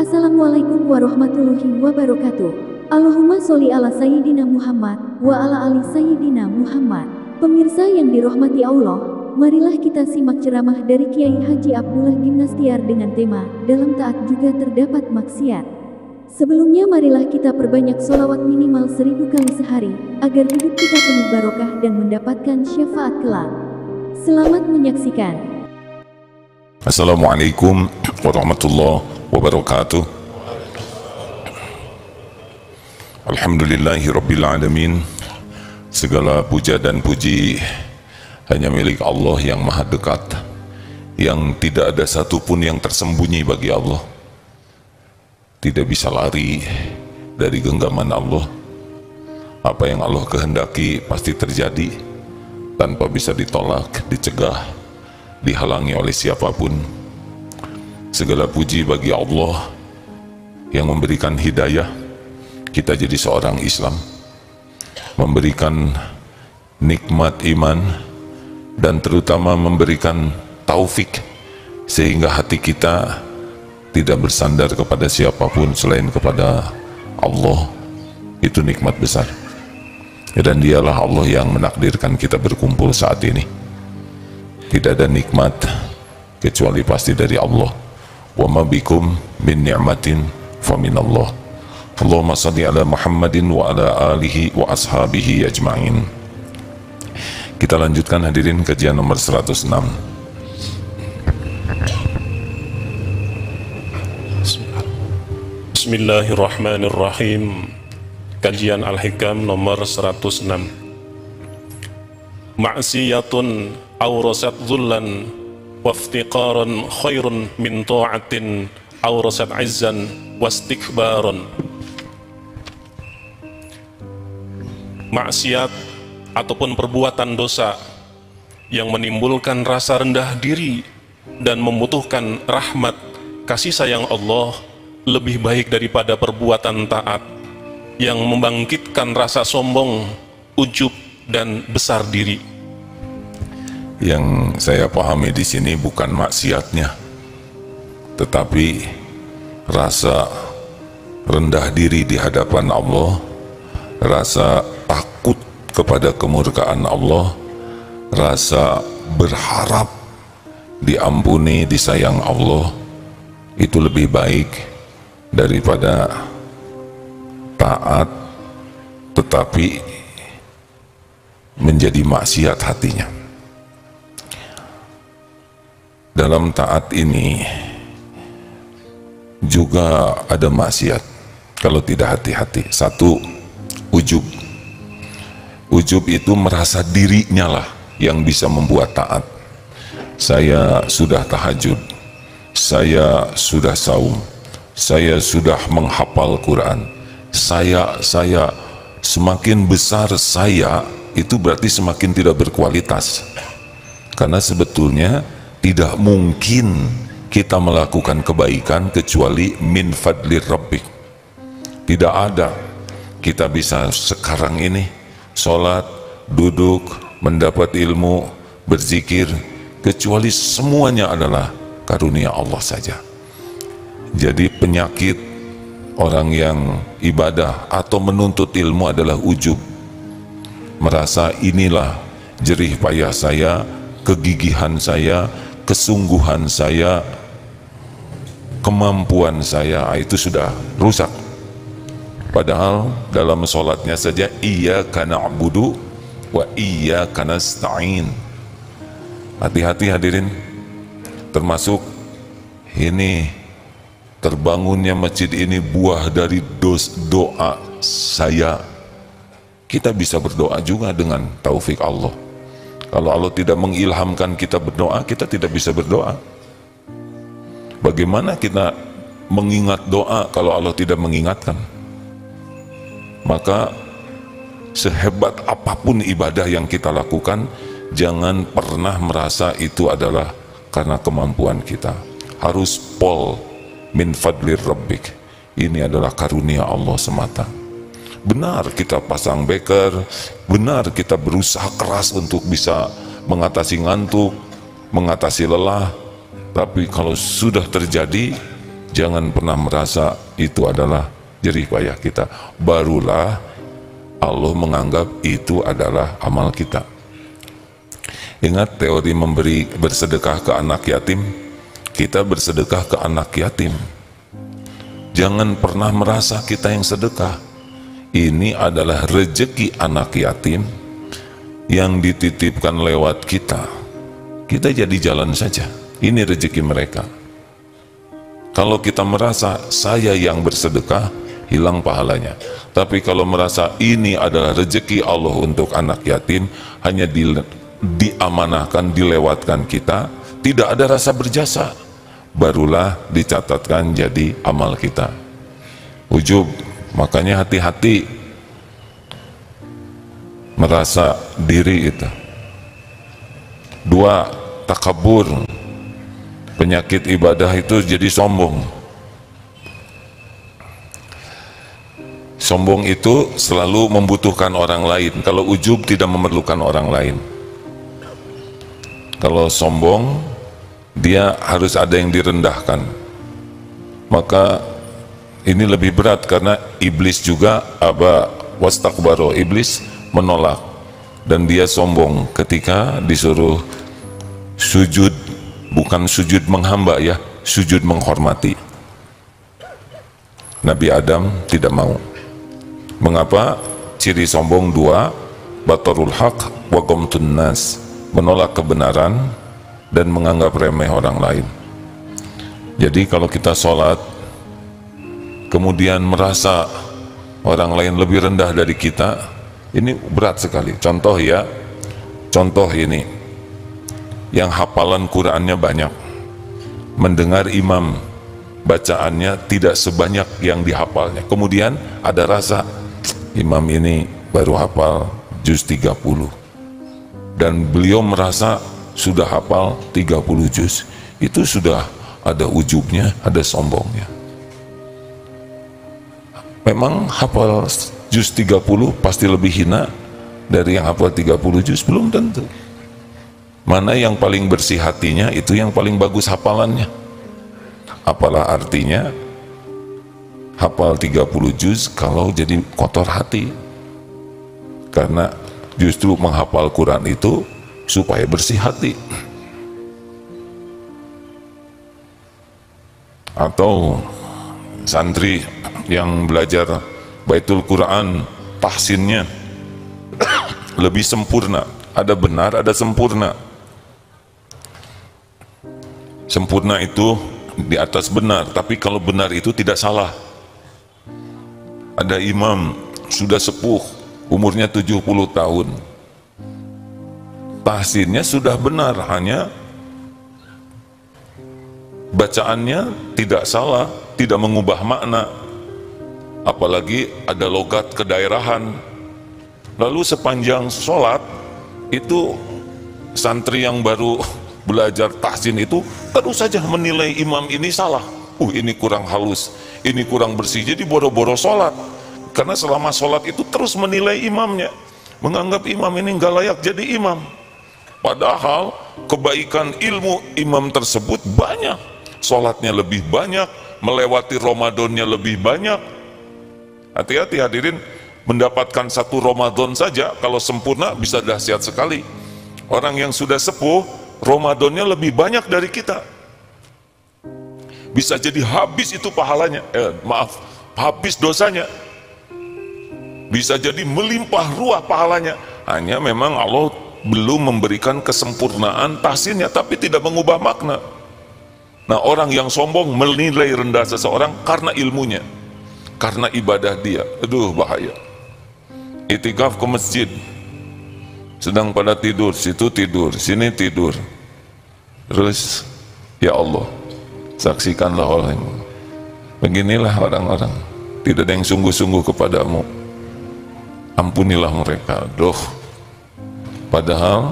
Assalamualaikum warahmatullahi wabarakatuh. Allahumma sholli ala Sayyidina Muhammad wa ala ali Sayyidina Muhammad. Pemirsa yang dirahmati Allah, marilah kita simak ceramah dari Kiai Haji Abdullah Gimnastiar dengan tema dalam taat juga terdapat maksiat. Sebelumnya marilah kita perbanyak sholawat minimal 1000 kali sehari, agar hidup kita penuh barokah dan mendapatkan syafaat kelak. Selamat menyaksikan. Assalamualaikum warahmatullahi wabarakatuh. Alhamdulillahi rabbil alamin. Segala puja dan puji hanya milik Allah yang maha dekat, yang tidak ada satupun yang tersembunyi bagi Allah. Tidak bisa lari dari genggaman Allah. Apa yang Allah kehendaki pasti terjadi, tanpa bisa ditolak, dicegah, dihalangi oleh siapapun. Segala puji bagi Allah yang memberikan hidayah kita jadi seorang Islam, memberikan nikmat iman, dan terutama memberikan taufik sehingga hati kita tidak bersandar kepada siapapun selain kepada Allah. Itu nikmat besar, dan dialah Allah yang menakdirkan kita berkumpul saat ini. Tidak ada nikmat kecuali pasti dari Allah. Wa ma bikum min ni'matin fa min Allah. Allahumma shalli ala Muhammadin wa ala alihi wa ashabihi ajma'in. Kita lanjutkan hadirin kajian nomor 106. Bismillahirrahmanirrahim. Kajian Al-Hikam nomor 106. Ma'siyatun awrasat dhullan waftiqaran khairun min ta'atin awrasat izzan wastikbaran. Maksiat ataupun perbuatan dosa yang menimbulkan rasa rendah diri dan membutuhkan rahmat kasih sayang Allah lebih baik daripada perbuatan taat yang membangkitkan rasa sombong, ujub, dan besar diri. Yang saya pahami di sini bukan maksiatnya, tetapi rasa rendah diri di hadapan Allah, rasa takut kepada kemurkaan Allah, rasa berharap diampuni, disayang Allah, itu lebih baik daripada taat tetapi menjadi maksiat hatinya. Dalam taat ini juga ada maksiat kalau tidak hati-hati. Satu, ujub. Ujub itu merasa dirinya lah yang bisa membuat taat. Saya sudah tahajud, saya sudah saum, saya sudah menghafal Quran, saya semakin besar saya, itu berarti semakin tidak berkualitas. Karena sebetulnya tidak mungkin kita melakukan kebaikan kecuali min fadlir rabbik. Tidak ada kita bisa sekarang ini sholat, duduk, mendapat ilmu, berzikir, kecuali semuanya adalah karunia Allah saja. Jadi penyakit orang yang ibadah atau menuntut ilmu adalah ujub. Merasa inilah jerih payah saya, kegigihan saya, kesungguhan saya, kemampuan saya, itu sudah rusak. Padahal dalam sholatnya saja iyyaka na'budu wa iyyaka nasta'in. Hati-hati hadirin, termasuk ini terbangunnya masjid ini buah dari doa saya. Kita bisa berdoa juga dengan taufik Allah. Kalau Allah tidak mengilhamkan kita berdoa, kita tidak bisa berdoa. Bagaimana kita mengingat doa kalau Allah tidak mengingatkan? Maka sehebat apapun ibadah yang kita lakukan, jangan pernah merasa itu adalah karena kemampuan kita. Harus pol min fadlir rabbik. Ini adalah karunia Allah semata. Benar kita pasang beker, benar kita berusaha keras untuk bisa mengatasi ngantuk, mengatasi lelah, tapi kalau sudah terjadi Jangan pernah merasa itu adalah jerih payah kita. Barulah Allah menganggap itu adalah amal kita. Ingat teori bersedekah ke anak yatim. Kita bersedekah ke anak yatim. Jangan pernah merasa kita yang sedekah. Ini adalah rezeki anak yatim yang dititipkan lewat kita. Kita jadi jalan saja. Ini rezeki mereka. Kalau kita merasa saya yang bersedekah, hilang pahalanya. Tapi kalau merasa ini adalah rezeki Allah untuk anak yatim, hanya diamanahkan, dilewatkan kita, tidak ada rasa berjasa, barulah dicatatkan jadi amal kita. Ujub, makanya hati-hati merasa diri itu. 2, takabur. Penyakit ibadah itu jadi sombong. Sombong itu selalu membutuhkan orang lain. Kalau ujub tidak memerlukan orang lain. Kalau sombong, dia harus ada yang direndahkan. Maka ini lebih berat karena iblis juga wastakbaro, iblis menolak dan dia sombong ketika disuruh sujud, bukan sujud menghamba ya, sujud menghormati. Nabi Adam tidak mau. Mengapa? Ciri sombong 2, batarul haq wa ghamtun nas, menolak kebenaran dan menganggap remeh orang lain. Jadi kalau kita sholat kemudian merasa orang lain lebih rendah dari kita, ini berat sekali. Contoh ya, contoh ini yang hafalan Qurannya banyak, mendengar imam bacaannya tidak sebanyak yang dihafalnya, kemudian ada rasa imam ini baru hafal juz 30 dan beliau merasa sudah hafal 30 juz. Itu sudah ada ujubnya, ada sombongnya. Memang hafal juz 30 pasti lebih hina dari yang hafal 30 juz? Belum tentu. Mana yang paling bersih hatinya, itu yang paling bagus hafalannya. Apalah artinya hafal 30 juz kalau jadi kotor hati? Karena justru menghafal Quran itu supaya bersih hati. Atau santri yang belajar Baitul Quran, tahsinnya lebih sempurna. Ada benar, ada sempurna. Sempurna itu di atas benar, tapi kalau benar itu tidak salah. Ada imam sudah sepuh, umurnya 70 tahun, tahsinnya sudah benar, hanya bacaannya tidak salah, tidak mengubah makna. Apalagi ada logat kedaerahan. Lalu sepanjang sholat itu santri yang baru belajar tahsin itu terus saja menilai imam ini salah. Ini kurang halus, ini kurang bersih, jadi boro-boro sholat. Karena selama sholat itu terus menilai imamnya, menganggap imam ini nggak layak jadi imam. Padahal kebaikan ilmu imam tersebut banyak, sholatnya lebih banyak, melewati Ramadannya lebih banyak. Hati-hati hadirin, mendapatkan satu Ramadan saja kalau sempurna bisa dahsyat sekali. Orang yang sudah sepuh, Ramadannya lebih banyak dari kita, bisa jadi habis itu pahalanya, habis dosanya, bisa jadi melimpah ruah pahalanya. Hanya memang Allah belum memberikan kesempurnaan tahsinnya, tapi tidak mengubah makna. Nah, orang yang sombong menilai rendah seseorang karena ilmunya, karena ibadah dia. Aduh, bahaya. Itikaf ke masjid, sedang pada tidur, situ tidur, sini tidur. Terus, ya Allah, saksikanlah orang. Beginilah orang-orang, tidak ada yang sungguh-sungguh kepadamu. Ampunilah mereka. Doh, padahal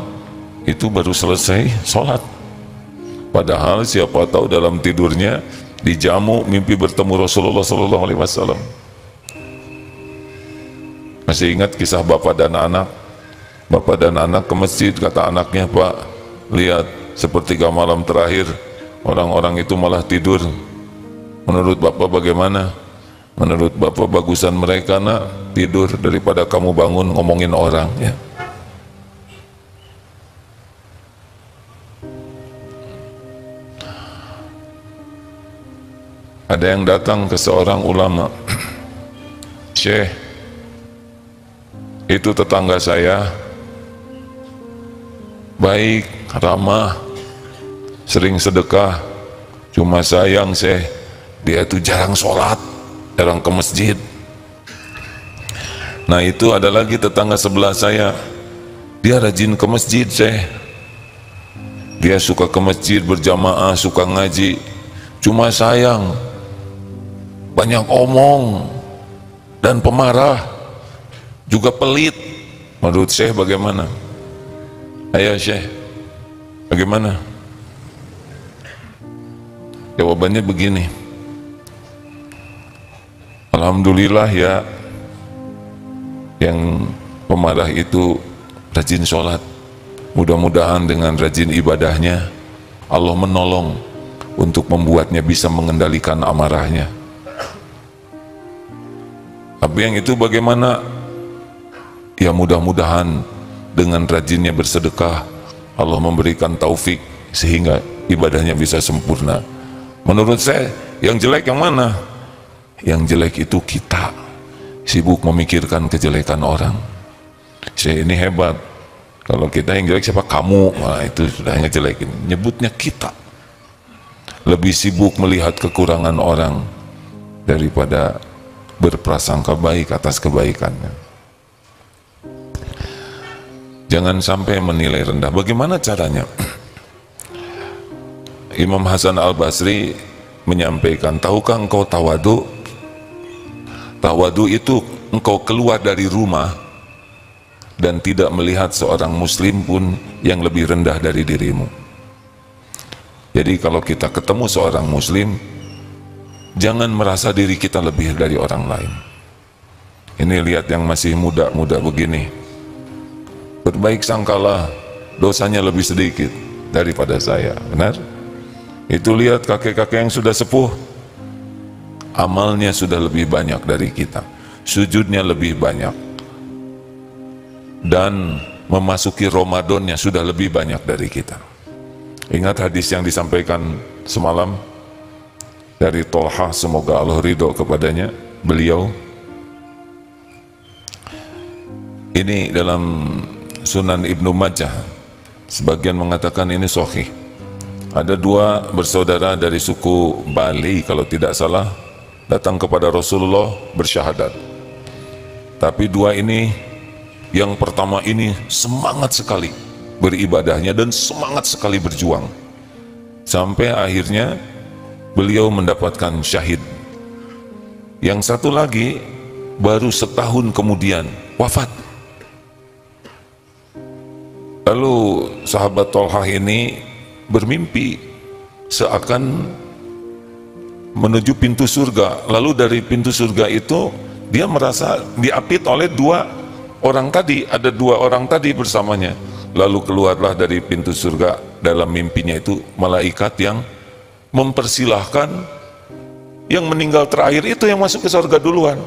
itu baru selesai sholat. Padahal siapa tahu dalam tidurnya dijamu mimpi bertemu Rasulullah SAW. Masih ingat kisah bapak dan anak? Bapak dan anak ke masjid, kata anaknya, Pak, lihat sepertiga malam terakhir orang-orang itu malah tidur. Menurut Bapak bagaimana? Menurut Bapak bagusan mereka nak tidur daripada kamu bangun ngomongin orang, ya. Ada yang datang ke seorang ulama, Syekh, itu tetangga saya baik, ramah, sering sedekah, cuma sayang Syekh, dia itu jarang sholat, jarang ke masjid. Nah itu ada lagi tetangga sebelah saya, dia rajin ke masjid Syekh, dia suka ke masjid berjamaah, suka ngaji, cuma sayang banyak omong dan pemarah, juga pelit. Menurut Syekh bagaimana? Ayo Syekh, bagaimana? Jawabannya begini, alhamdulillah ya, yang pemarah itu rajin sholat. Mudah-mudahan dengan rajin ibadahnya Allah menolong untuk membuatnya bisa mengendalikan amarahnya. Tapi yang itu bagaimana? Ya mudah-mudahan dengan rajinnya bersedekah Allah memberikan taufik sehingga ibadahnya bisa sempurna. Menurut saya yang jelek yang mana? Yang jelek itu kita sibuk memikirkan kejelekan orang. Saya ini hebat, kalau kita yang jelek siapa? Kamu. Nah itu sudah ngejelekin. Nyebutnya kita lebih sibuk melihat kekurangan orang daripada berprasangka baik atas kebaikannya. Jangan sampai menilai rendah. Bagaimana caranya? Imam Hasan Al-Basri menyampaikan, tahukah engkau tawadu? Tawadu itu engkau keluar dari rumah dan tidak melihat seorang muslim pun yang lebih rendah dari dirimu. Jadi kalau kita ketemu seorang muslim, jangan merasa diri kita lebih dari orang lain. Ini lihat yang masih muda-muda begini, berbaik sangkalah dosanya lebih sedikit daripada saya. Benar? Itu lihat kakek-kakek yang sudah sepuh, amalnya sudah lebih banyak dari kita, sujudnya lebih banyak, dan memasuki Ramadannya sudah lebih banyak dari kita. Ingat hadis yang disampaikan semalam dari Tolha, semoga Allah ridho kepadanya. Beliau ini dalam Sunan Ibnu Majah, sebagian mengatakan ini sahih. Ada dua bersaudara dari suku Bali kalau tidak salah datang kepada Rasulullah bersyahadat. Tapi dua ini, yang pertama ini semangat sekali beribadahnya dan semangat sekali berjuang, sampai akhirnya beliau mendapatkan syahid. Yang satu lagi baru setahun kemudian wafat. Lalu sahabat Tolhah ini bermimpi seakan menuju pintu surga. Lalu dari pintu surga itu dia merasa diapit oleh dua orang tadi, ada dua orang tadi bersamanya. Lalu keluarlah dari pintu surga dalam mimpinya itu malaikat yang mempersilahkan yang meninggal terakhir itu yang masuk ke surga duluan.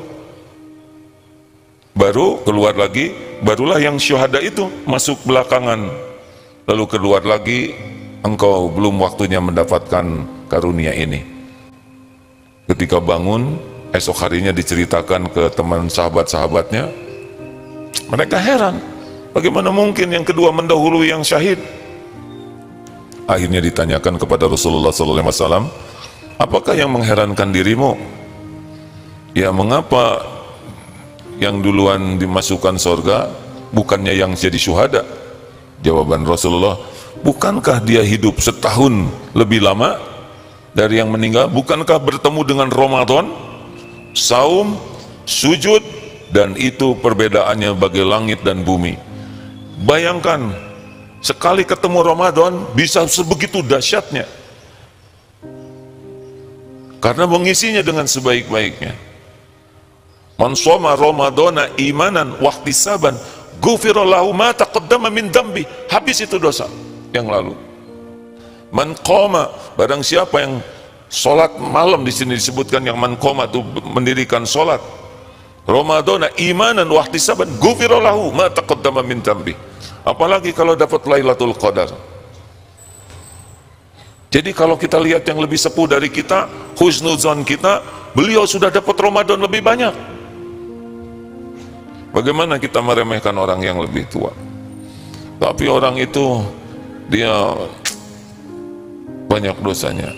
Baru keluar lagi, barulah yang syuhada itu masuk belakangan. Lalu keluar lagi, engkau belum waktunya mendapatkan karunia ini. Ketika bangun, esok harinya diceritakan ke teman sahabat-sahabatnya, mereka heran, bagaimana mungkin yang kedua mendahului yang syahid? Akhirnya ditanyakan kepada Rasulullah SAW, apakah yang mengherankan dirimu? Ya, mengapa yang duluan dimasukkan surga bukannya yang jadi syuhada? Jawaban Rasulullah, bukankah dia hidup setahun lebih lama dari yang meninggal? Bukankah bertemu dengan Ramadan, saum, sujud, dan itu perbedaannya bagai langit dan bumi. Bayangkan, sekali ketemu Ramadan bisa sebegitu dahsyatnya, karena mengisinya dengan sebaik-baiknya. Man shoma Ramadana imanan wahtisaban ghufira lahu ma taqaddama min dambi. Habis itu dosa yang lalu. Man qama, barang siapa yang Solat malam di sini disebutkan yang man qoma itu mendirikan solat Ramadana imanan wa ihtisaban ghufira lahu ma taqaddama min dhanbi. Apalagi kalau dapat Lailatul Qadar. Jadi kalau kita lihat yang lebih sepuh dari kita, husnuzon kita, beliau sudah dapat Ramadan lebih banyak. Bagaimana kita meremehkan orang yang lebih tua? Tapi orang itu dia banyak dosanya.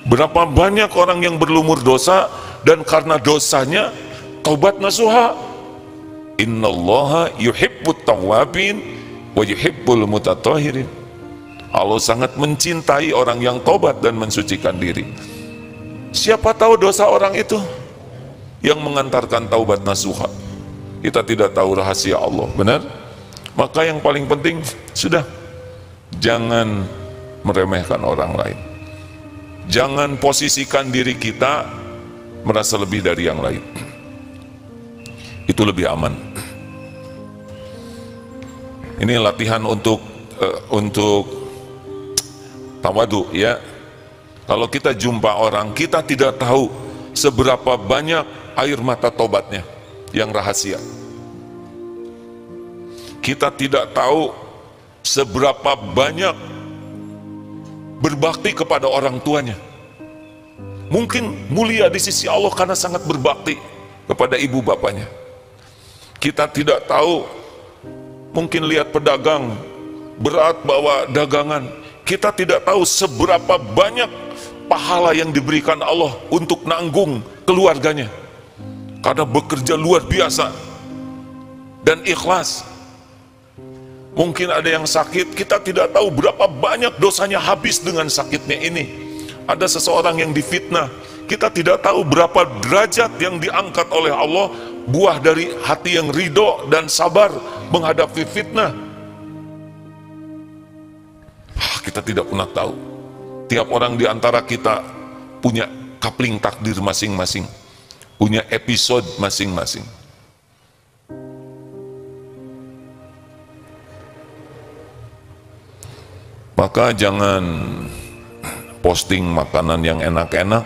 Berapa banyak orang yang berlumur dosa dan karena dosanya taubat nasuha. Innallaha yuhibbut tawwabin wa yuhibbul mutatahhirin. Allah sangat mencintai orang yang tobat dan mensucikan diri. Siapa tahu dosa orang itu yang mengantarkan taubat nasuha. Kita tidak tahu rahasia Allah, benar? Maka yang paling penting sudah, jangan meremehkan orang lain. Jangan posisikan diri kita merasa lebih dari yang lain. Itu lebih aman. Ini latihan untuk tawadu, ya. Kalau kita jumpa orang, kita tidak tahu seberapa banyak air mata tobatnya yang rahasia. Kita tidak tahu seberapa banyak berbakti kepada orang tuanya. Mungkin mulia di sisi Allah karena sangat berbakti kepada ibu bapaknya. Kita tidak tahu, mungkin lihat pedagang berat bawa dagangan, kita tidak tahu seberapa banyak pahala yang diberikan Allah untuk nanggung keluarganya karena bekerja luar biasa dan ikhlas. Mungkin ada yang sakit, kita tidak tahu berapa banyak dosanya habis dengan sakitnya ini. Ada seseorang yang difitnah, kita tidak tahu berapa derajat yang diangkat oleh Allah, buah dari hati yang ridho dan sabar menghadapi fitnah. Kita tidak pernah tahu. Tiap orang di antara kita punya kapling takdir masing-masing, punya episode masing-masing. Maka jangan posting makanan yang enak-enak.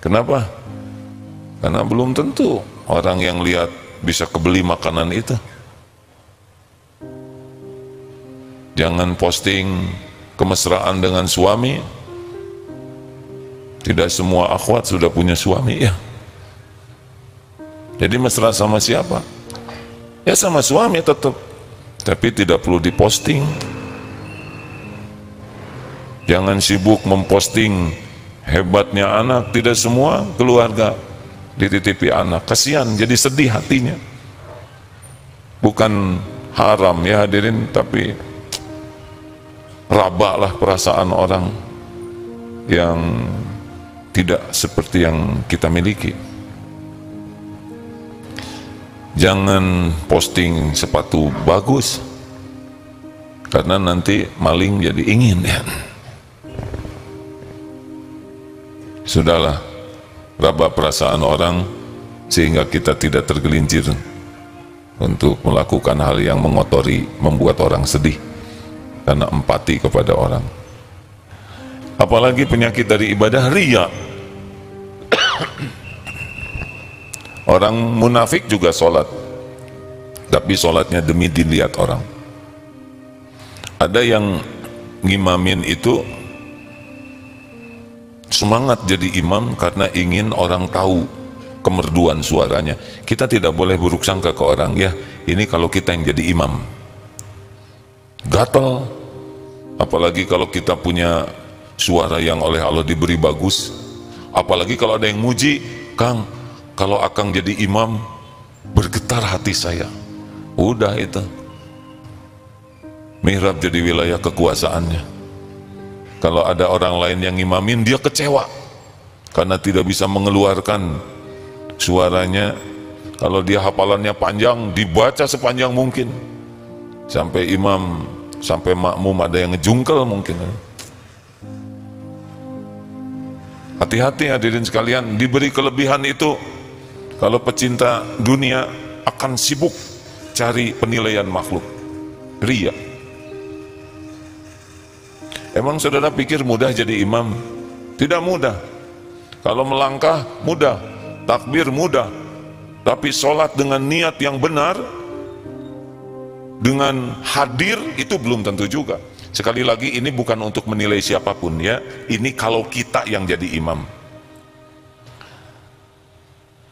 Kenapa? Karena belum tentu orang yang lihat bisa kebeli makanan itu. Jangan posting kemesraan dengan suami. Tidak semua akhwat sudah punya suami, ya. Jadi mesra sama siapa? Ya sama suami tetap. Tapi tidak perlu diposting. Jangan sibuk memposting hebatnya anak, tidak semua keluarga dititipi anak. Kasihan, jadi sedih hatinya. Bukan haram ya hadirin, tapi rabaklah perasaan orang yang tidak seperti yang kita miliki. Jangan posting sepatu bagus, karena nanti maling jadi ingin, ya. Sudahlah, rabak perasaan orang sehingga kita tidak tergelincir untuk melakukan hal yang mengotori, membuat orang sedih karena empati kepada orang. Apalagi penyakit dari ibadah, riya. Orang munafik juga sholat, tapi sholatnya demi dilihat orang. Ada yang ngimamin itu semangat jadi imam karena ingin orang tahu kemerduan suaranya. Kita tidak boleh buruk sangka ke orang, ya ini kalau kita yang jadi imam gatal. Apalagi kalau kita punya suara yang oleh Allah diberi bagus. Apalagi kalau ada yang muji, Kang, kalau Akang jadi imam bergetar hati saya. Udah itu, mihrab jadi wilayah kekuasaannya. Kalau ada orang lain yang imamin, dia kecewa karena tidak bisa mengeluarkan suaranya. Kalau dia hafalannya panjang, dibaca sepanjang mungkin sampai imam, sampai makmum ada yang ngejungkel mungkin. Hati-hati hadirin sekalian, diberi kelebihan itu, kalau pecinta dunia akan sibuk cari penilaian makhluk, riya. Emang saudara pikir mudah jadi imam? Tidak mudah. Kalau melangkah mudah, takbir mudah, tapi sholat dengan niat yang benar, dengan hadir, itu belum tentu juga. Sekali lagi, ini bukan untuk menilai siapapun ya, ini kalau kita yang jadi imam.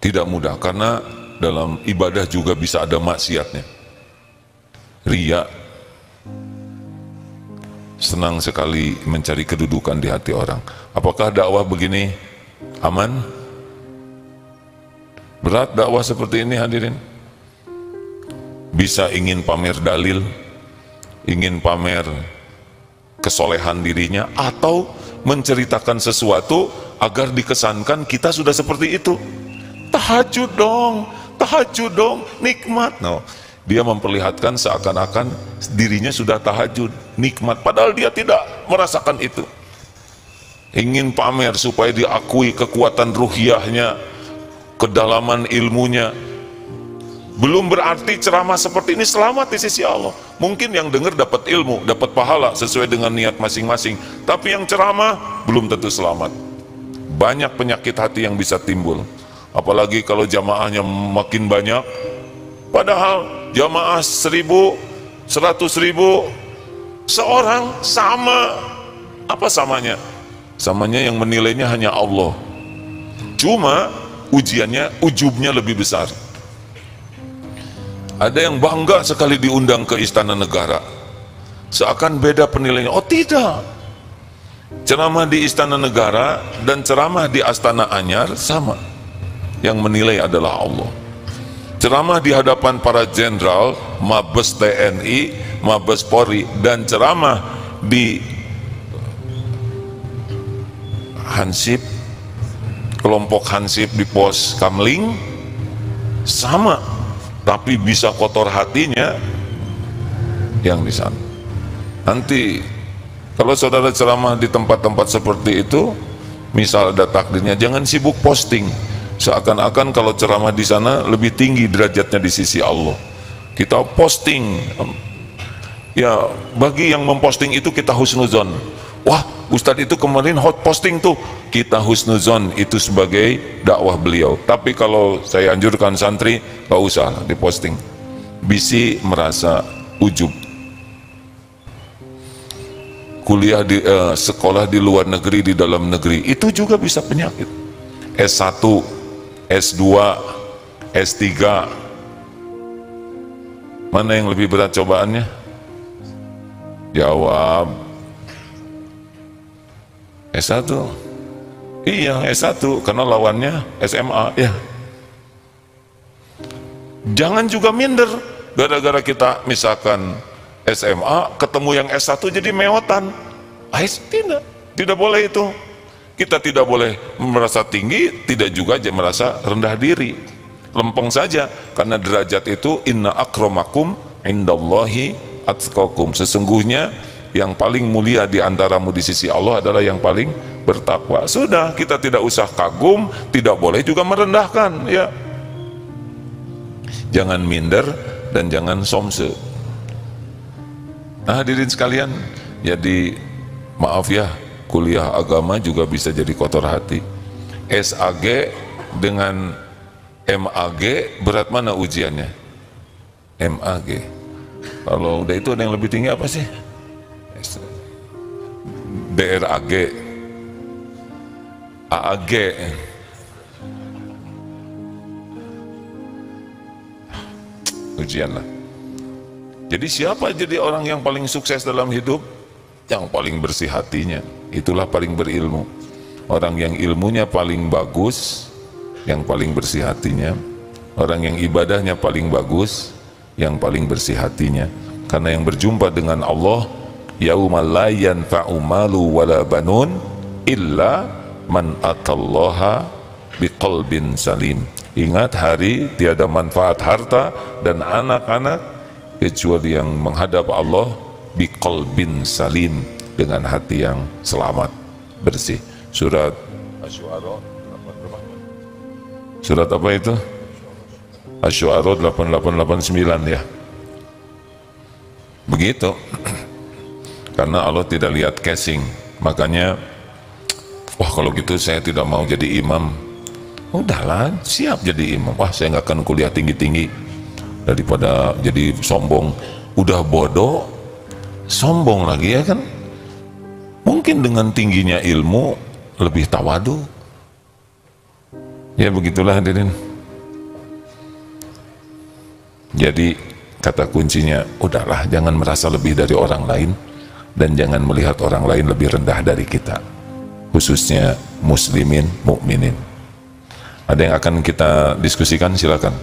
Tidak mudah, karena dalam ibadah juga bisa ada maksiatnya. Riya, senang sekali mencari kedudukan di hati orang. Apakah dakwah begini aman? Berat dakwah seperti ini hadirin. Bisa ingin pamer dalil, ingin pamer kesolehan dirinya, atau menceritakan sesuatu agar dikesankan kita sudah seperti itu. Tahajud dong, nikmat. No. Dia memperlihatkan seakan-akan dirinya sudah tahajud, nikmat, padahal dia tidak merasakan itu. Ingin pamer supaya diakui kekuatan ruhiyahnya, kedalaman ilmunya. Belum berarti ceramah seperti ini selamat di sisi Allah. Mungkin yang dengar dapat ilmu, dapat pahala sesuai dengan niat masing-masing, tapi yang ceramah belum tentu selamat. Banyak penyakit hati yang bisa timbul, apalagi kalau jamaahnya makin banyak. Padahal jamaah 1.000, 100.000 seorang sama. Apa samanya? Samanya yang menilainya hanya Allah. Cuma ujiannya, ujubnya lebih besar. Ada yang bangga sekali diundang ke Istana Negara, seakan beda penilaiannya. Oh tidak, ceramah di Istana Negara dan ceramah di Astana Anyar sama. Yang menilai adalah Allah. Ceramah di hadapan para jenderal, Mabes TNI, Mabes Polri, dan ceramah di Hansip, kelompok Hansip di pos Kamling, sama, tapi bisa kotor hatinya yang di sana. Nanti kalau saudara ceramah di tempat-tempat seperti itu, misal ada takdirnya, jangan sibuk posting seakan-akan kalau ceramah di sana lebih tinggi derajatnya di sisi Allah. Kita posting, ya bagi yang memposting itu kita husnuzon. Wah, Ustadz itu kemarin hot posting tuh, kita husnuzon itu sebagai dakwah beliau. Tapi kalau saya anjurkan santri, gak usah diposting, bisi merasa ujub. Kuliah di sekolah di luar negeri, di dalam negeri, itu juga bisa penyakit. S1, S2, S3, mana yang lebih berat cobaannya? Jawab S1. Iya, S1, karena lawannya SMA ya. Jangan juga minder gara-gara kita misalkan SMA ketemu yang S1 jadi meotan. Tidak boleh itu. Kita tidak boleh merasa tinggi, tidak juga merasa rendah diri, lempeng saja, karena derajat itu inna akramakum indallahi atqakum. Sesungguhnya yang paling mulia di antaramu di sisi Allah adalah yang paling bertakwa. Sudah, kita tidak usah kagum, tidak boleh juga merendahkan ya. Jangan minder dan jangan somse. Nah hadirin sekalian, jadi maaf ya, kuliah agama juga bisa jadi kotor hati. SAG dengan MAG, berat mana ujiannya? MAG. Kalau udah itu ada yang lebih tinggi apa sih? DRAG, AAG. Ujian lah. Jadi siapa jadi orang yang paling sukses dalam hidup? Yang paling bersih hatinya, itulah paling berilmu. Orang yang ilmunya paling bagus, yang paling bersih hatinya. Orang yang ibadahnya paling bagus, yang paling bersih hatinya. Karena yang berjumpa dengan Allah, yaumal la yanfa'u malu wala banun illa man atallaha biqalbin salim. Ingat, hari tiada manfaat harta dan anak-anak kecuali yang menghadap Allah biqalbin salim, dengan hati yang selamat, bersih. Surat Asy-Syu'ara, surat apa itu? Asy-Syu'ara 8889 ya. Begitu. karena Allah tidak lihat casing. Makanya, wah kalau gitu saya tidak mau jadi imam. Udahlah, siap jadi imam. Wah, saya nggak akan kuliah tinggi-tinggi daripada jadi sombong. Udah bodoh, sombong lagi, ya kan? Mungkin dengan tingginya ilmu lebih tawadu. Ya begitulah hadirin. Jadi kata kuncinya, udahlah, jangan merasa lebih dari orang lain, dan jangan melihat orang lain lebih rendah dari kita, khususnya muslimin, mukminin. Ada yang akan kita diskusikan? Silakan.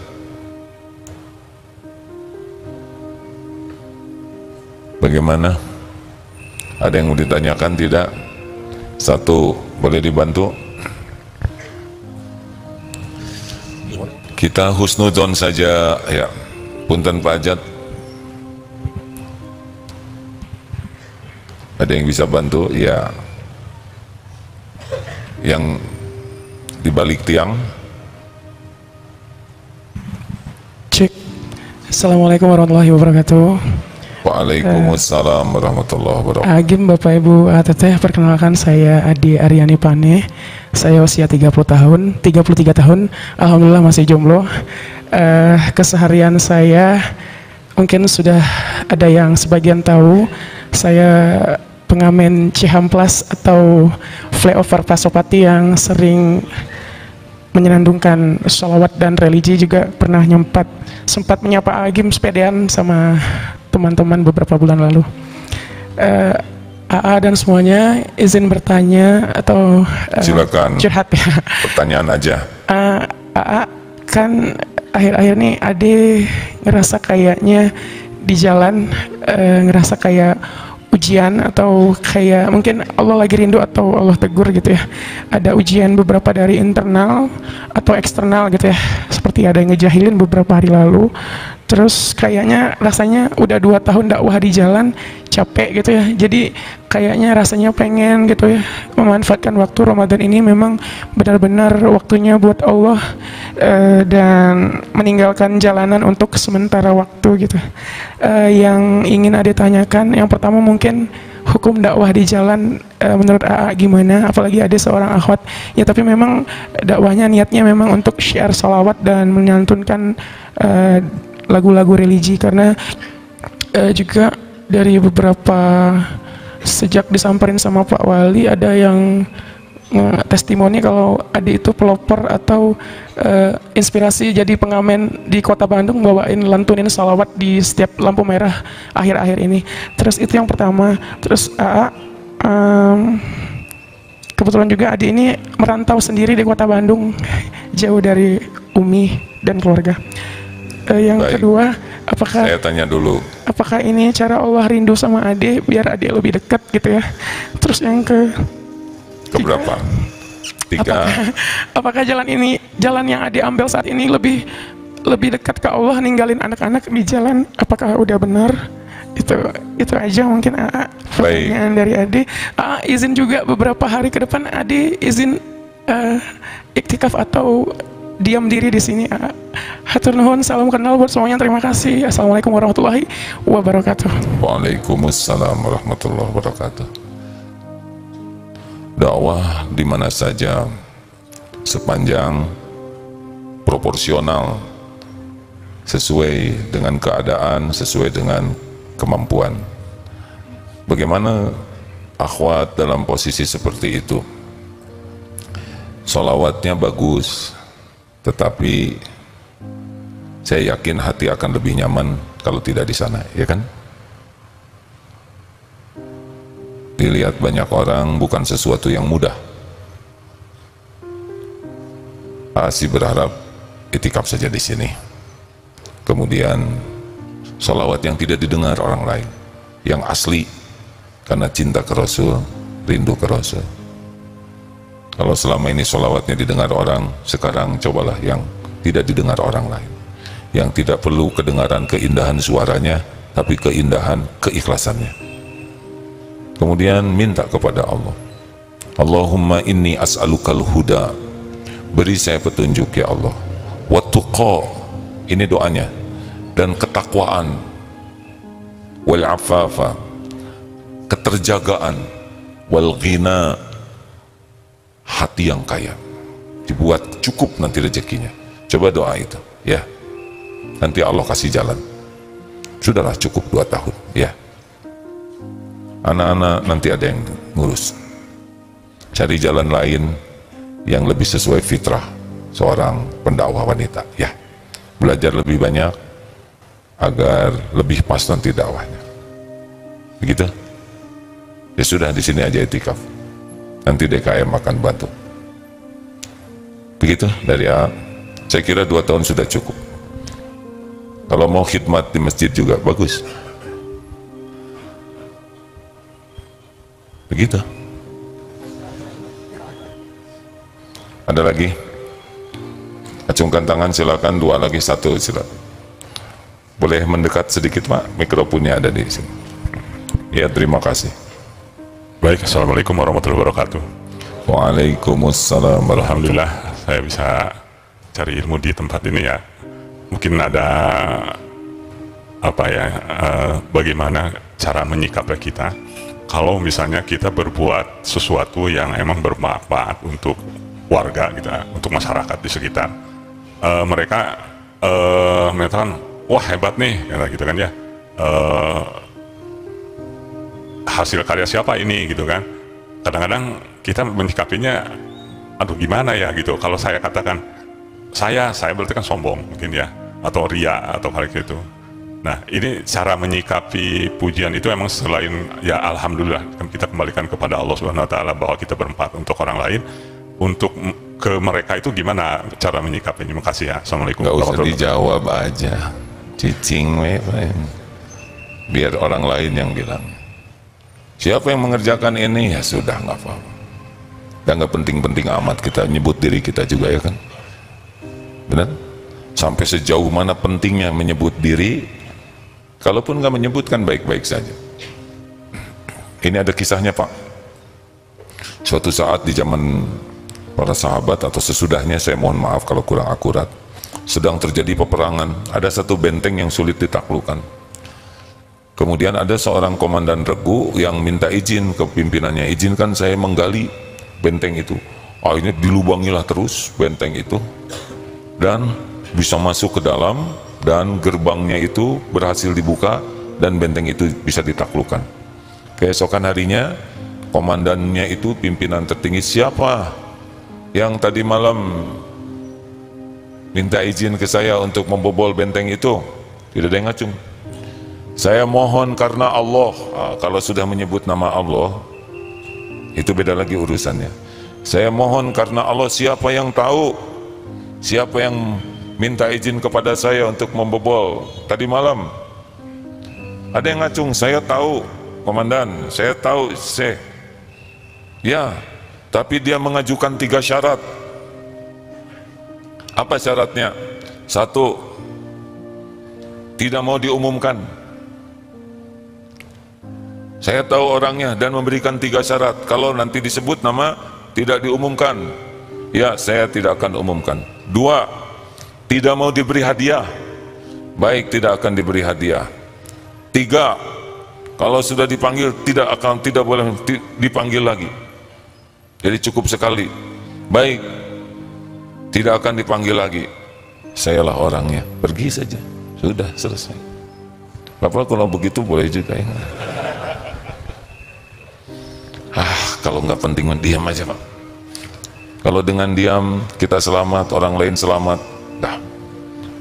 Bagaimana? Ada yang mau ditanyakan? Tidak? Satu, boleh dibantu? Kita husnudzon saja, ya. Punten Pak Ajat. Ada yang bisa bantu? Ya. Yang di balik tiang. Cek. Assalamualaikum warahmatullahi wabarakatuh. Waalaikumsalam warahmatullahi wabarakatuh. Agim Bapak Ibu Teteh, perkenalkan saya Adi Aryani Pane. Saya usia 33 tahun. Alhamdulillah masih jomblo. Keseharian saya mungkin sudah ada yang sebagian tahu. Saya pengamen Cihamplas atau flyover Pasopati yang sering menyenandungkan sholawat dan religi, juga pernah sempat menyapa Agim sepedean sama teman-teman beberapa bulan lalu. AA dan semuanya, izin bertanya atau silakan curhat ya. Pertanyaan aja. AA kan akhir-akhir ini Ade ngerasa kayaknya di jalan ngerasa kayak ujian, atau kayak mungkin Allah lagi rindu atau Allah tegur gitu ya. Ada ujian beberapa dari internal atau eksternal gitu ya, seperti ada yang ngejahilin beberapa hari lalu. Terus kayaknya rasanya udah 2 tahun dakwah di jalan, capek gitu ya. Jadi kayaknya rasanya pengen gitu ya memanfaatkan waktu Ramadan ini memang benar-benar waktunya buat Allah, dan meninggalkan jalanan untuk sementara waktu gitu. Yang ingin Ade tanyakan, yang pertama mungkin hukum dakwah di jalan menurut AA gimana, apalagi ada seorang akhwat ya, tapi memang dakwahnya niatnya memang untuk share salawat dan menyantunkan lagu-lagu religi, karena juga dari beberapa sejak disamperin sama Pak Wali ada yang testimoni kalau Adi itu pelopor atau inspirasi jadi pengamen di kota Bandung, bawain lantunin salawat di setiap lampu merah akhir-akhir ini. Terus itu yang pertama. Terus kebetulan juga Adi ini merantau sendiri di kota Bandung, jauh dari Umi dan keluarga. Yang Baik. kedua, apakah Saya tanya dulu. Apakah ini cara Allah rindu sama Ade biar Ade lebih dekat gitu ya? Terus yang Keberapa? 3. apakah jalan yang Ade ambil saat ini lebih dekat ke Allah, ninggalin anak-anak di jalan? Apakah udah benar? Itu aja mungkin pertanyaan dari Ade. Izin juga beberapa hari ke depan Ade izin iktikaf atau diam diri di sini. Hatur nuhun, salam kenal buat semuanya. Terima kasih. Assalamualaikum warahmatullahi wabarakatuh. Waalaikumsalam warahmatullahi wabarakatuh. Dakwah di mana saja sepanjang proporsional, sesuai dengan keadaan, sesuai dengan kemampuan. Bagaimana akhwat dalam posisi seperti itu? Sholawatnya bagus, tetapi saya yakin hati akan lebih nyaman kalau tidak di sana, ya kan? Dilihat banyak orang bukan sesuatu yang mudah. Asih berharap itikaf saja di sini. Kemudian sholawat yang tidak didengar orang lain, yang asli karena cinta ke Rasul, rindu ke Rasul. Kalau selama ini sholawatnya didengar orang, sekarang cobalah yang tidak didengar orang lain, yang tidak perlu kedengaran keindahan suaranya, tapi keindahan keikhlasannya. Kemudian minta kepada Allah, Allahumma inni as'alukal huda, beri saya petunjuk ya Allah, wa tuqa, ini doanya, dan ketakwaan, wal afafa, keterjagaan, wal ghina, hati yang kaya, dibuat cukup nanti rezekinya. Coba doa itu, ya. Nanti Allah kasih jalan. Sudahlah cukup 2 tahun, ya. Anak-anak nanti ada yang ngurus. Cari jalan lain yang lebih sesuai fitrah seorang pendakwah wanita, ya. Belajar lebih banyak agar lebih pas nanti dakwahnya. Begitu? Ya sudah, di sini aja itikaf. Nanti DKM akan bantu. Begitu dari A. Saya kira 2 tahun sudah cukup. Kalau mau khidmat di masjid juga bagus. Begitu. Ada lagi? Acungkan tangan silakan, 2 lagi, 1 silakan. Boleh mendekat sedikit Pak, mikrofonnya ada di sini. Ya, terima kasih. Baik, Assalamualaikum warahmatullahi wabarakatuh. Waalaikumsalam warahmatullahi. Alhamdulillah saya bisa cari ilmu di tempat ini ya. Mungkin ada apa ya, bagaimana cara menyikapi kita kalau misalnya kita berbuat sesuatu yang emang bermanfaat untuk warga kita, untuk masyarakat di sekitar. Mereka mengatakan, wah hebat nih, gitu kan ya. Hasil karya siapa ini, gitu kan. Kadang-kadang kita menyikapinya, aduh gimana ya gitu. Kalau saya katakan, saya berarti kan sombong mungkin ya, atau ria atau hal gitu. Nah, ini cara menyikapi pujian itu emang selain ya alhamdulillah kita kembalikan kepada Allah Subhanahu wa taala bahwa kita bermanfaat untuk orang lain, untuk ke mereka itu gimana cara menyikapinya. Terima kasih ya. Assalamualaikum. Nggak usah dijawab aja, cicing biar orang lain yang bilang. Siapa yang mengerjakan ini, ya sudah, nggak apa-apa. Dan nggak penting-penting amat kita nyebut diri kita juga, ya kan? Benar? Sampai sejauh mana pentingnya menyebut diri, kalaupun nggak menyebutkan baik-baik saja. Ini ada kisahnya Pak. Suatu saat di zaman para sahabat atau sesudahnya, saya mohon maaf kalau kurang akurat, sedang terjadi peperangan. Ada satu benteng yang sulit ditaklukkan. Kemudian ada seorang komandan regu yang minta izin ke pimpinannya, izinkan saya menggali benteng itu. Akhirnya dilubangilah terus benteng itu dan bisa masuk ke dalam, dan gerbangnya itu berhasil dibuka dan benteng itu bisa ditaklukkan. Keesokan harinya komandannya itu, pimpinan tertinggi, siapa yang tadi malam minta izin ke saya untuk membobol benteng itu? Tidak ada yang ngacung. Saya mohon karena Allah. Kalau sudah menyebut nama Allah, itu beda lagi urusannya. Saya mohon karena Allah, siapa yang tahu, siapa yang minta izin kepada saya untuk membobol tadi malam? Ada yang ngacung, saya tahu komandan, saya tahu, ya, tapi dia mengajukan 3 syarat. Apa syaratnya? 1, tidak mau diumumkan. Saya tahu orangnya dan memberikan 3 syarat. Kalau nanti disebut nama, tidak diumumkan. Ya, saya tidak akan umumkan. 2, tidak mau diberi hadiah. Baik, tidak akan diberi hadiah. 3, kalau sudah dipanggil tidak boleh dipanggil lagi. Jadi cukup sekali. Baik, tidak akan dipanggil lagi. Sayalah orangnya. Pergi saja. Sudah selesai. Bapak kalau begitu boleh juga ya. Kalau nggak penting diam aja Pak. Kalau dengan diam kita selamat, orang lain selamat. Nah,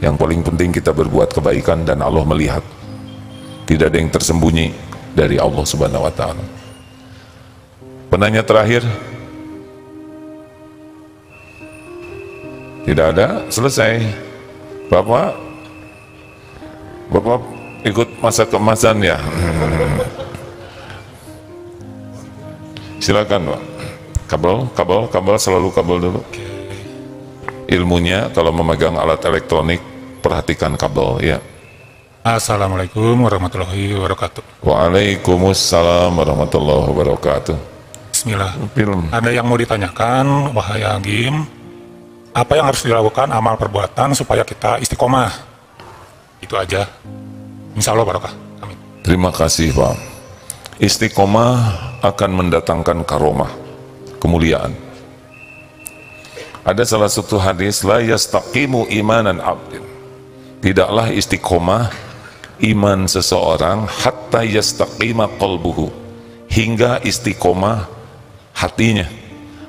yang paling penting kita berbuat kebaikan dan Allah melihat. Tidak ada yang tersembunyi dari Allah Subhanahu wa taala. Penanya terakhir. Tidak ada, selesai. Bapak ikut masa kemasan ya. Silakan Pak. Kabel selalu kabel dulu. Ilmunya kalau memegang alat elektronik, perhatikan kabel ya. Assalamualaikum warahmatullahi wabarakatuh. Waalaikumsalam warahmatullahi wabarakatuh. Bismillah. Film. Ada yang mau ditanyakan, wahai Agim, apa yang harus dilakukan amal perbuatan supaya kita istiqomah? Itu aja. Insya Allah barokah. Amin. Terima kasih Pak. Istiqomah akan mendatangkan karomah, kemuliaan. Ada salah satu hadis, la yastaqimu imanan abdin, tidaklah istiqomah iman seseorang hatta yastaqima qalbuhu, hingga istiqomah hatinya.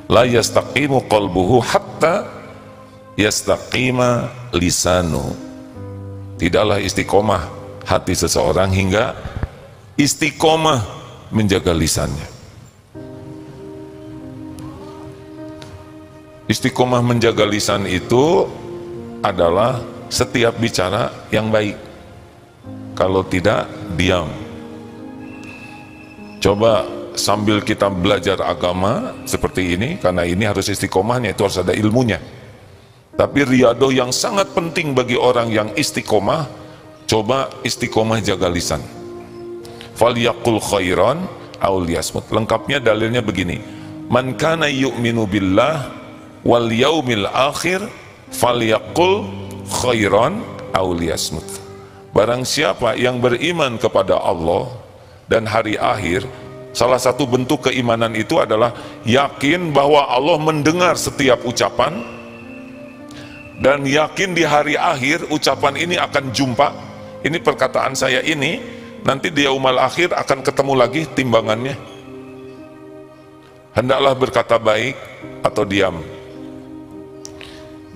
La yastaqimu qalbuhu hatta yastaqima lisanu, tidaklah istiqomah hati seseorang hingga istiqomah menjaga lisannya. Istiqomah menjaga lisan itu adalah setiap bicara yang baik, kalau tidak diam. Coba sambil kita belajar agama seperti ini, karena ini harus istiqomahnya, itu harus ada ilmunya. Tapi riadoh yang sangat penting bagi orang yang istiqomah, coba istiqomah jaga lisan. Falyaqul khairan aw liyasmut. Lengkapnya dalilnya begini, man kana yu'minu billah wal yaumil akhir falyaqul khairan aw liyasmut. Barang siapa yang beriman kepada Allah dan hari akhir, salah satu bentuk keimanan itu adalah yakin bahwa Allah mendengar setiap ucapan, dan yakin di hari akhir ucapan ini akan jumpa. Ini perkataan saya ini nanti di yaumul akhir akan ketemu lagi timbangannya. Hendaklah berkata baik atau diam.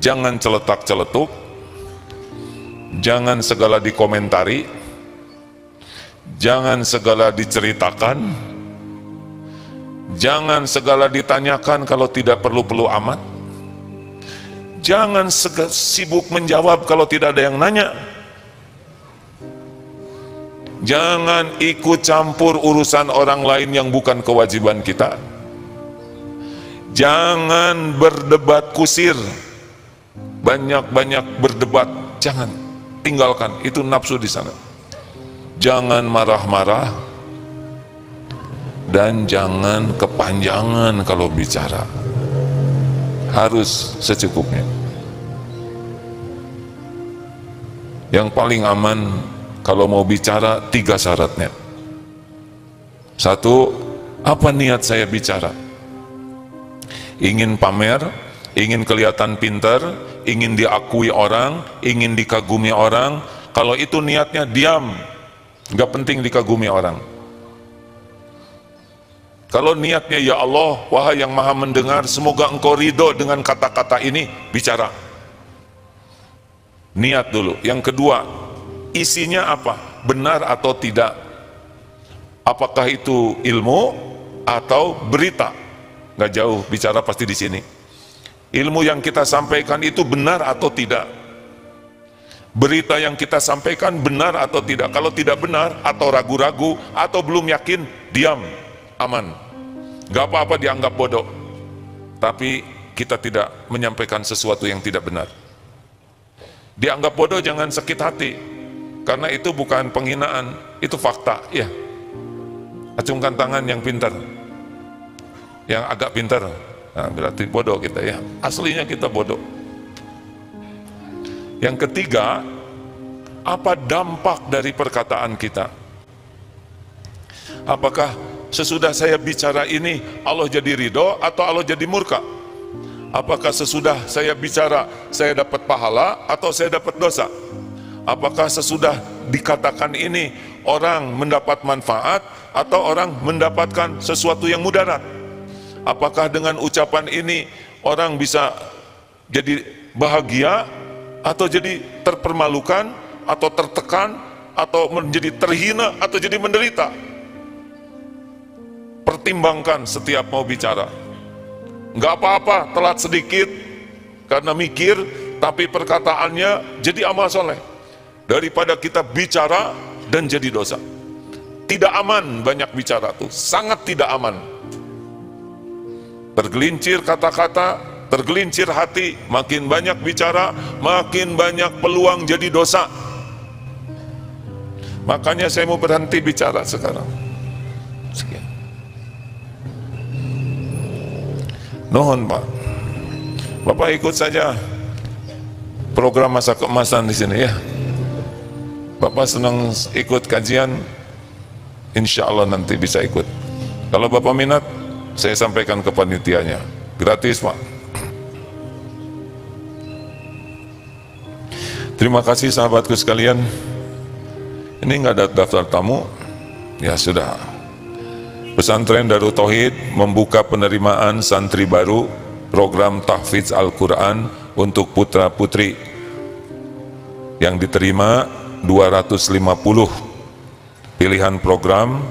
Jangan celetak-celetuk, jangan segala dikomentari, jangan segala diceritakan, jangan segala ditanyakan kalau tidak perlu-perlu amat, jangan sibuk menjawab kalau tidak ada yang nanya. Jangan ikut campur urusan orang lain yang bukan kewajiban kita. Jangan berdebat kusir, banyak-banyak berdebat, jangan, tinggalkan, itu nafsu di sana. Jangan marah-marah, dan jangan kepanjangan kalau bicara, harus secukupnya. Yang paling aman kalau mau bicara, 3 syaratnya. 1, apa niat saya bicara? Ingin pamer, ingin kelihatan pintar, ingin diakui orang, ingin dikagumi orang. Kalau itu niatnya, diam, nggak penting dikagumi orang. Kalau niatnya, ya Allah, wahai yang maha mendengar, semoga engkau ridho dengan kata-kata ini, bicara. Niat dulu. Yang kedua, isinya apa? Benar atau tidak? Apakah itu ilmu atau berita? Nggak jauh, bicara pasti di sini. Ilmu yang kita sampaikan itu benar atau tidak? Berita yang kita sampaikan benar atau tidak? Kalau tidak benar atau ragu-ragu atau belum yakin, diam, aman. Nggak apa-apa dianggap bodoh, tapi kita tidak menyampaikan sesuatu yang tidak benar. Dianggap bodoh jangan sakit hati, karena itu bukan penghinaan, itu fakta. Ya, acungkan tangan yang pintar, yang agak pintar. Nah, berarti bodoh kita ya, aslinya kita bodoh. Yang ketiga, apa dampak dari perkataan kita? Apakah sesudah saya bicara ini Allah jadi ridho atau Allah jadi murka? Apakah sesudah saya bicara saya dapat pahala atau saya dapat dosa? Apakah sesudah dikatakan ini orang mendapat manfaat atau orang mendapatkan sesuatu yang mudarat? Apakah dengan ucapan ini orang bisa jadi bahagia atau jadi terpermalukan atau tertekan atau menjadi terhina atau jadi menderita? Pertimbangkan setiap mau bicara. Nggak apa-apa telat sedikit karena mikir, tapi perkataannya jadi amal soleh, daripada kita bicara dan jadi dosa. Tidak aman banyak bicara tuh, sangat tidak aman. Tergelincir kata-kata, tergelincir hati, makin banyak bicara, makin banyak peluang jadi dosa. Makanya saya mau berhenti bicara sekarang. Sekian. Nuhun Pak, Bapak ikut saja program masa keemasan di sini ya. Bapak senang ikut kajian, insya Allah nanti bisa ikut. Kalau Bapak minat, saya sampaikan ke panitianya, gratis Pak. Terima kasih sahabatku sekalian. Ini nggak ada daftar tamu, ya sudah. Pesantren Darut Tauhid membuka penerimaan santri baru program tahfidz Al-Quran untuk putra putri. Yang diterima 250 pilihan program.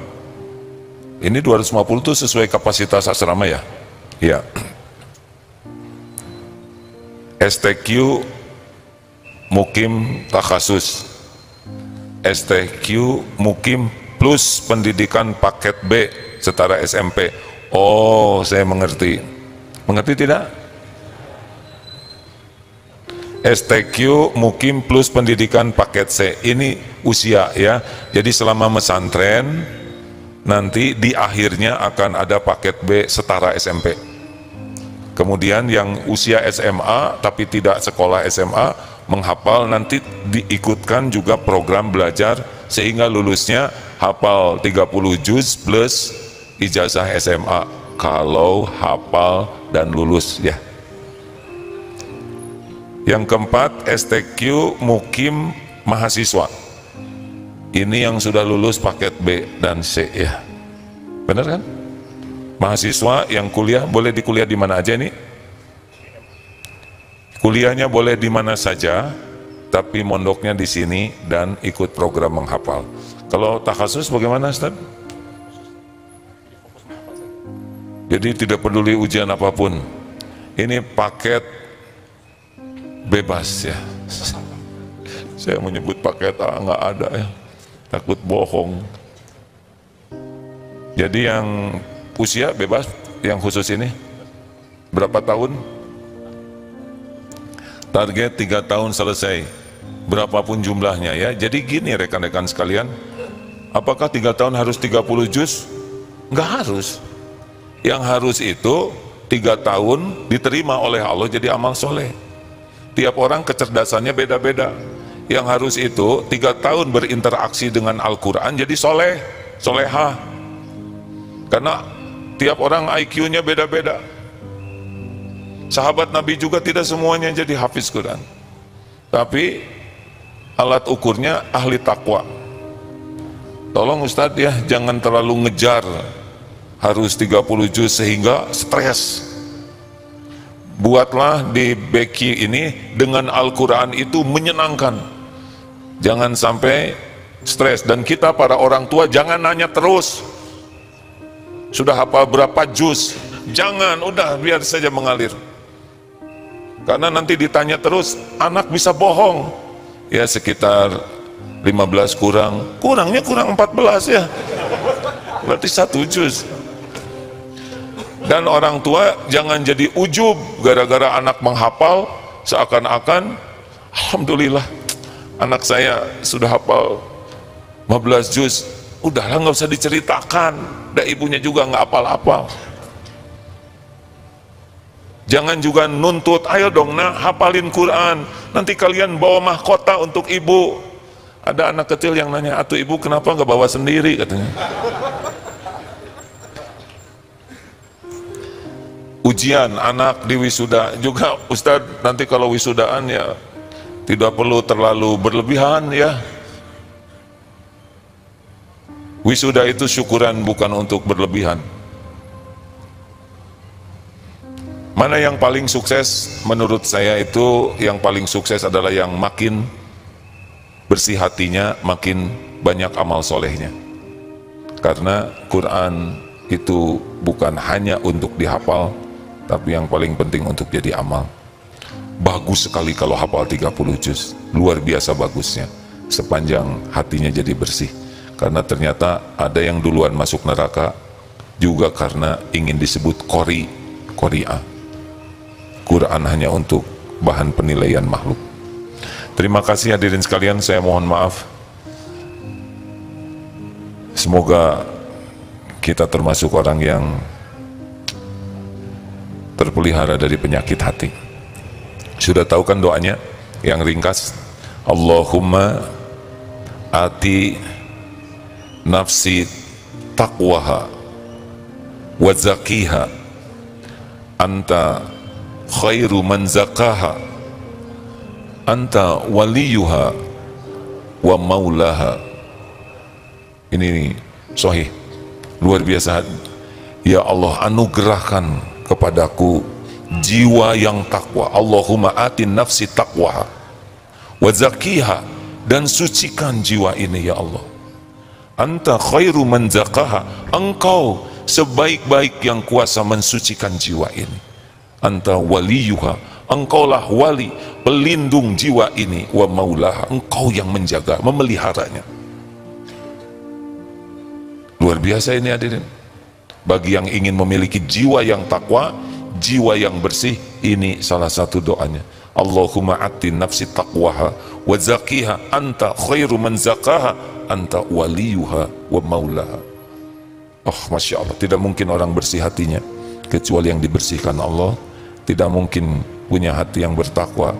Ini 250 itu sesuai kapasitas asrama ya? Iya. STQ Mukim Takhasus, STQ Mukim plus pendidikan paket B setara SMP. Oh, saya mengerti. Mengerti tidak? STQ Mukim plus pendidikan paket C. Ini usia ya. Jadi selama mesantren nanti di akhirnya akan ada paket B setara SMP. Kemudian yang usia SMA tapi tidak sekolah SMA menghafal, nanti diikutkan juga program belajar sehingga lulusnya hafal 30 juz plus ijazah SMA kalau hafal dan lulus ya. Yang keempat, STQ Mukim Mahasiswa. Ini yang sudah lulus paket B dan C ya. Benar kan? Mahasiswa yang kuliah boleh dikuliah di mana aja nih? Kuliahnya boleh di mana saja, tapi mondoknya di sini dan ikut program menghafal. Kalau takhasus bagaimana, Ustaz? Jadi tidak peduli ujian apapun. Ini paket bebas ya. Saya menyebut paket A, nggak ada ya. Takut bohong. Jadi yang usia bebas, yang khusus ini berapa tahun? Target 3 tahun selesai, berapapun jumlahnya ya. Jadi gini rekan-rekan sekalian, apakah 3 tahun harus 30 juz? Enggak harus. Yang harus itu 3 tahun diterima oleh Allah jadi amal soleh. Tiap orang kecerdasannya beda-beda. Yang harus itu 3 tahun berinteraksi dengan Al-Quran jadi soleh, solehah. Karena tiap orang IQ-nya beda-beda. Sahabat Nabi juga tidak semuanya jadi hafiz Quran, tapi alat ukurnya ahli takwa. Tolong Ustadz ya, jangan terlalu ngejar harus 30 juz sehingga stres. Buatlah di Beki ini dengan Al-Quran itu menyenangkan, jangan sampai stres. Dan kita para orang tua jangan nanya terus sudah hafal berapa juz, jangan, udah biar saja mengalir. Karena nanti ditanya terus, anak bisa bohong. Ya sekitar 15 kurangnya kurang 14 ya. Berarti 1 juz. Dan orang tua jangan jadi ujub gara-gara anak menghafal seakan-akan alhamdulillah anak saya sudah hafal 15 juz. Udahlah nggak usah diceritakan. Dan ibunya juga nggak hafal-hafal. Jangan juga nuntut, ayo dong nak hafalin Quran, nanti kalian bawa mahkota untuk ibu. Ada anak kecil yang nanya, atuh ibu kenapa nggak bawa sendiri katanya. Ujian anak di wisuda juga Ustadz, nanti kalau wisudaan ya tidak perlu terlalu berlebihan ya. Wisuda itu syukuran bukan untuk berlebihan. Mana yang paling sukses? Menurut saya itu yang paling sukses adalah yang makin bersih hatinya, makin banyak amal solehnya. Karena Quran itu bukan hanya untuk dihafal, tapi yang paling penting untuk jadi amal. Bagus sekali kalau hafal 30 juz, luar biasa bagusnya, sepanjang hatinya jadi bersih. Karena ternyata ada yang duluan masuk neraka juga karena ingin disebut qari'ah. Quran hanya untuk bahan penilaian makhluk. Terima kasih hadirin sekalian, saya mohon maaf. Semoga kita termasuk orang yang terpelihara dari penyakit hati. Sudah tahu kan doanya yang ringkas? Allahumma ati nafsi taqwaha wa zakiha anta khairu man zakaha anta waliyuha wa maulaha. Ini sahih, luar biasa. Ya Allah, anugerahkan kepadaku jiwa yang takwa. Allahumma atin nafsi taqwaha wa zakiha, dan sucikan jiwa ini ya Allah. Anta khairu man zakaha, engkau sebaik-baik yang kuasa mensucikan jiwa ini. Anta waliyuha, engkaulah wali, pelindung jiwa ini. Wa maulaha, engkau yang menjaga, memeliharanya. Luar biasa ini hadirin. Bagi yang ingin memiliki jiwa yang takwa, jiwa yang bersih, ini salah satu doanya. Allahumma atin nafsi taqwaha wa zakiha anta khairu man zakaha anta waliyuha wa maulaha. Oh, Masya Allah, tidak mungkin orang bersih hatinya kecuali yang dibersihkan Allah. Tidak mungkin punya hati yang bertakwa